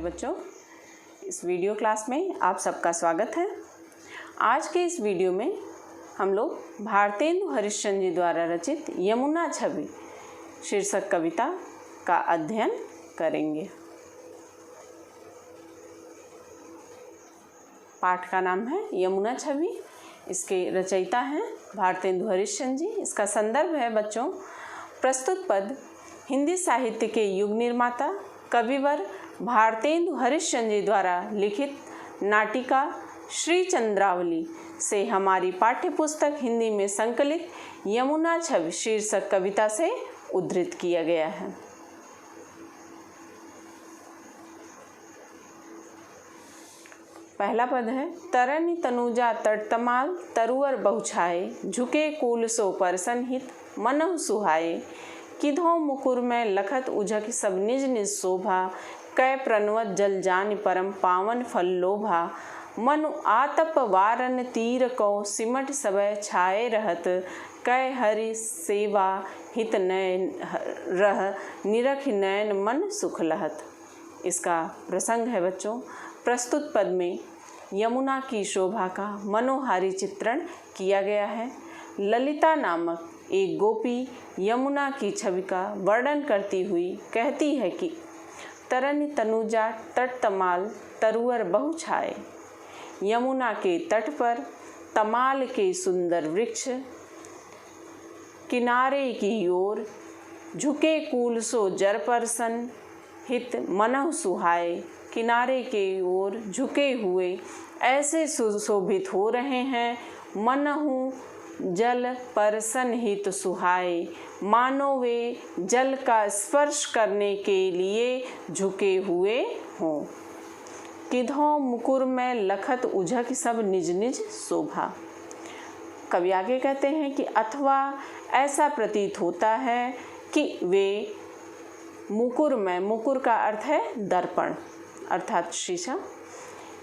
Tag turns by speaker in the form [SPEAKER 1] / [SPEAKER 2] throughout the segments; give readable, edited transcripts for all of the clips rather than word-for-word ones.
[SPEAKER 1] बच्चों, इस video class में आप सबका स्वागत है। आज के इस वीडियो में हम लोग भारतेंदु हरिश्चंद्र जी द्वारा रचित यमुना छवि शीर्षक कविता का अध्ययन करेंगे। पाठ का नाम है यमुना छवि। इसके रचयिता हैं भारतेंदु हरिश्चंद्र जी। इसका संदर्भ है बच्चों, प्रस्तुत पद हिंदी साहित्य के युग निर्माता कविवर भारतेंदु हरिश्चंद्र जी द्वारा लिखित नाटिका श्री चंद्रावली से हमारी पाठ्य पुस्तक हिंदी में संकलित यमुना छवि शीर्षक कविता से उद्धृत किया गया है। पहला पद है, तरनि तनुजा तटतमाल तरुअर बहुछाए, झुके कूल सो परसन हित मनहु सुहाए। किधो मुकुर में लखत उझक सब निज निज शोभा, कै प्रणवत जल जानि परम पावन फल लोभा। मनु आतप वारन तीर को सिमट सबय छाए रहत, कै हरि सेवा हित नयन रह निरख नयन मन सुख लहत। इसका प्रसंग है बच्चों, प्रस्तुत पद में यमुना की शोभा का मनोहारी चित्रण किया गया है। ललिता नामक एक गोपी यमुना की छवि का वर्णन करती हुई कहती है कि तरनि तनुजा तट तमाल तरुअर बहु छाए। यमुना के तट पर तमाल के सुंदर वृक्ष किनारे की ओर झुके कूल सो जर परसन हित मनहु सुहाए। किनारे के ओर झुके हुए ऐसे सुशोभित हो रहे हैं, मनहु जल परसन हित सुहाए, मानो वे जल का स्पर्श करने के लिए झुके हुए हों। किधो मुकुर में लखत उझक सब निज निज शोभा। कवि आगे कहते हैं कि अथवा ऐसा प्रतीत होता है कि वे मुकुर में, मुकुर का अर्थ है दर्पण अर्थात शीशा,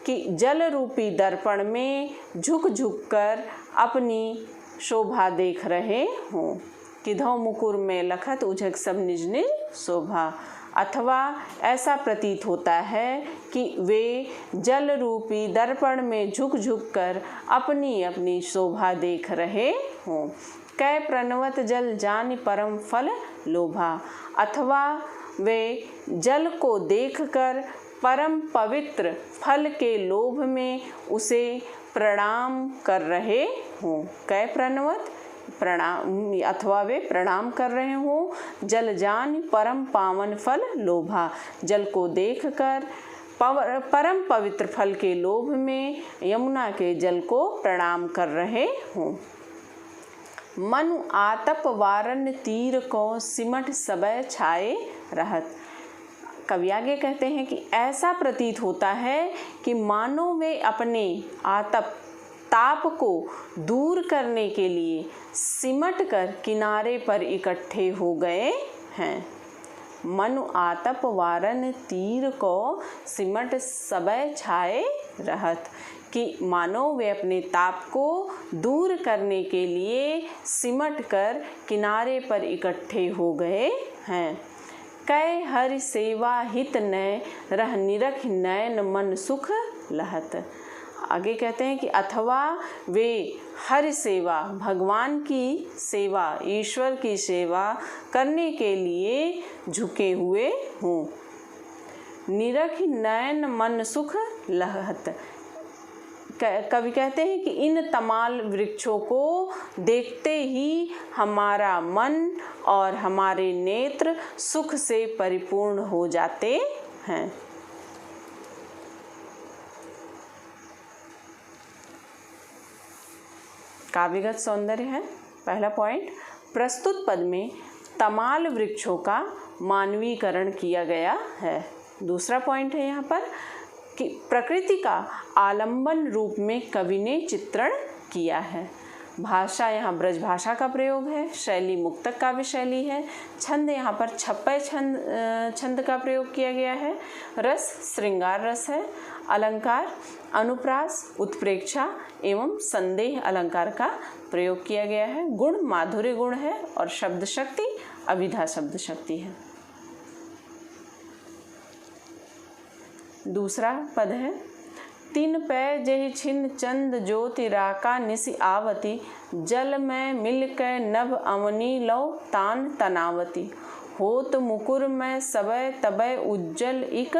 [SPEAKER 1] कि जल रूपी दर्पण में झुक झुक कर अपनी शोभा देख रहे हों। किधो मुकुर में लखत उझक सब निज निज शोभा। अथवा ऐसा प्रतीत होता है कि वे जल रूपी दर्पण में झुक झुक कर अपनी अपनी शोभा देख रहे हों। कै प्रणवत जल जानि परम फल लोभा। अथवा वे जल को देखकर परम पवित्र फल के लोभ में उसे प्रणाम कर रहे हों। कै प्रणवत प्रणाम, अथवा वे प्रणाम कर रहे हों। जल जान परम पावन फल लोभा, जल को देखकर परम पवित्र फल के लोभ में यमुना के जल को प्रणाम कर रहे हों। मनु आतप वारन तीर को सिमट सबय छाए रहत। कवि आगे कहते हैं कि ऐसा प्रतीत होता है कि मानो वे अपने आतप ताप को दूर करने के लिए सिमट कर किनारे पर इकट्ठे हो गए हैं। मनु आतप वारन तीर को सिमट सबय छाए रहत, कि मानो वे अपने ताप को दूर करने के लिए सिमट कर किनारे पर इकट्ठे हो गए हैं। कै हरि सेवा हित नय रह निरख नयन मन सुख लहत। आगे कहते हैं कि अथवा वे हरि सेवा, भगवान की सेवा, ईश्वर की सेवा करने के लिए झुके हुए हों। निरख नयन मन सुख लहत। कवि कहते हैं कि इन तमाल वृक्षों को देखते ही हमारा मन और हमारे नेत्र सुख से परिपूर्ण हो जाते हैं। काव्यगत सौंदर्य है पहला पॉइंट। प्रस्तुत पद में तमाल वृक्षों का मानवीकरण किया गया है। दूसरा पॉइंट है यहाँ पर कि प्रकृति का आलंबन रूप में कवि ने चित्रण किया है। भाषा यहाँ ब्रज भाषा का प्रयोग है। शैली मुक्तक काव्य शैली है। छंद यहाँ पर छप्पय छंद का प्रयोग किया गया है। रस श्रृंगार रस है। अलंकार अनुप्रास, उत्प्रेक्षा एवं संदेह अलंकार का प्रयोग किया गया है। गुण माधुर्य गुण है और शब्द शक्ति अभिधा शब्द शक्ति है। दूसरा पद है, तिन पै जेहि छिन चंद ज्योति राका निसि आवती, जल में मिल कै नभ अवनी लौ तान तनावती, होत मुकुर में सबय तबय उज्जल इक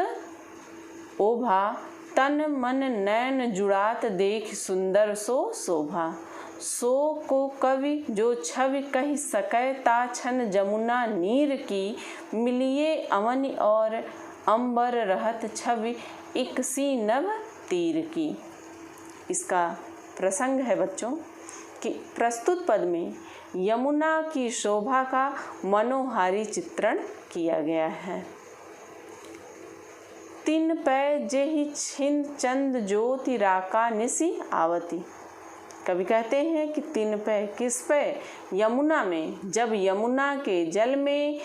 [SPEAKER 1] ओभा, तन मन नैन जुड़ात देख सुंदर सो शोभा। सो को कवि जो छवि कही सकै ता छन जमुना नीर की, मिलिए अवन और अंबर रहत छवि इक सी नभ तीर की। इसका प्रसंग है बच्चों कि प्रस्तुत पद में यमुना की शोभा का मनोहारी चित्रण किया गया है। तिन पै जेहि छिन चंद ज्योति राका निसि आवती। कवि कहते हैं कि तीन पै किस पे? यमुना में। जब यमुना के जल में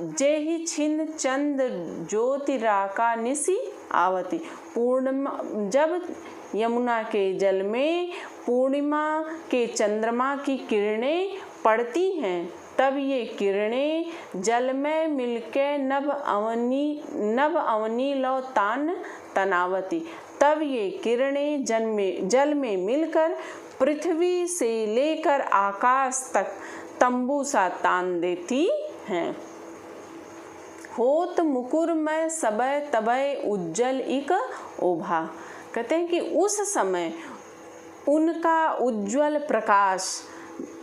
[SPEAKER 1] जेहि छिन चंद ज्योति राका निसि आवती, पूर्णिमा, जब यमुना के जल में पूर्णिमा के चंद्रमा की किरणें पड़ती हैं, तब ये किरणें जल में मिलके नभ अवनी लौ तान तनावती, तब ये किरणें जल में मिलकर पृथ्वी से लेकर आकाश तक तंबू सा तान देती हैं। होत मुकुर में सबय तबय उज्जल इक ओभा। कहते हैं कि उस समय उनका उज्ज्वल प्रकाश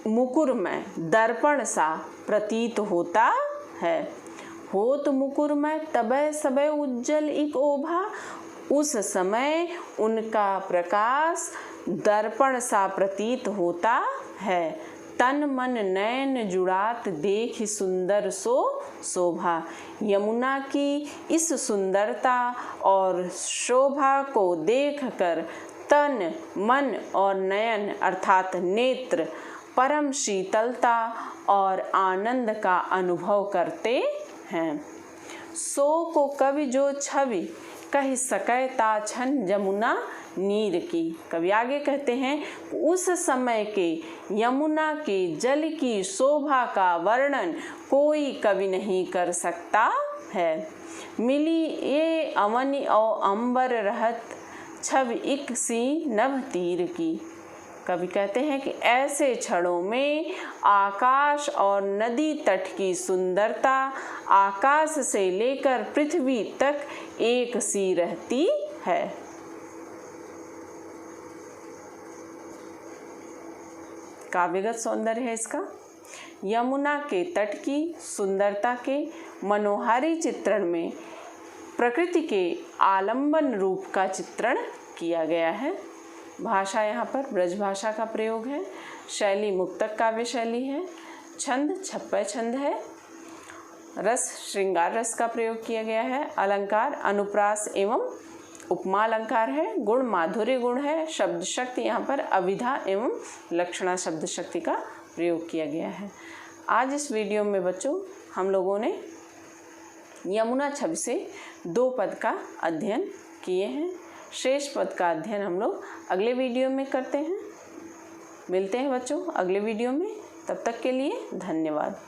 [SPEAKER 1] मुकुर में दर्पण सा प्रतीत होता है। होत मुकुर में तबय सबय उज्जल इक ओभा, उस समय उनका प्रकाश दर्पण सा प्रतीत होता है। तन मन नैन जुड़ात देख सुंदर सो शोभा। यमुना की इस सुंदरता और शोभा को देखकर तन, मन और नयन अर्थात नेत्र परम शीतलता और आनंद का अनुभव करते हैं। सो को कवि जो छवि कह सकै ता छन जमुना नीर की। कवि आगे कहते हैं उस समय के यमुना के जल की शोभा का वर्णन कोई कवि नहीं कर सकता है। मिली ये अवनि और अंबर रहत छवि इक सी नभ तीर की। कवि कहते हैं कि ऐसे क्षणों में आकाश और नदी तट की सुंदरता आकाश से लेकर पृथ्वी तक एक सी रहती है। काव्यगत सौंदर्य है इसका। यमुना के तट की सुंदरता के मनोहारी चित्रण में प्रकृति के आलंबन रूप का चित्रण किया गया है। भाषा यहाँ पर ब्रज भाषा का प्रयोग है। शैली मुक्तक काव्य शैली है। छंद छप्पय छंद है। रस श्रृंगार रस का प्रयोग किया गया है। अलंकार अनुप्रास एवं उपमा अलंकार है। गुण माधुर्य गुण है। शब्द शक्ति यहाँ पर अविधा एवं लक्षणा शब्द शक्ति का प्रयोग किया गया है। आज इस वीडियो में बच्चों हम लोगों ने यमुना छवि से 2 पद का अध्ययन किए हैं। शेष पद का अध्ययन हम लोग अगले वीडियो में करते हैं। मिलते हैं बच्चों अगले वीडियो में। तब तक के लिए धन्यवाद।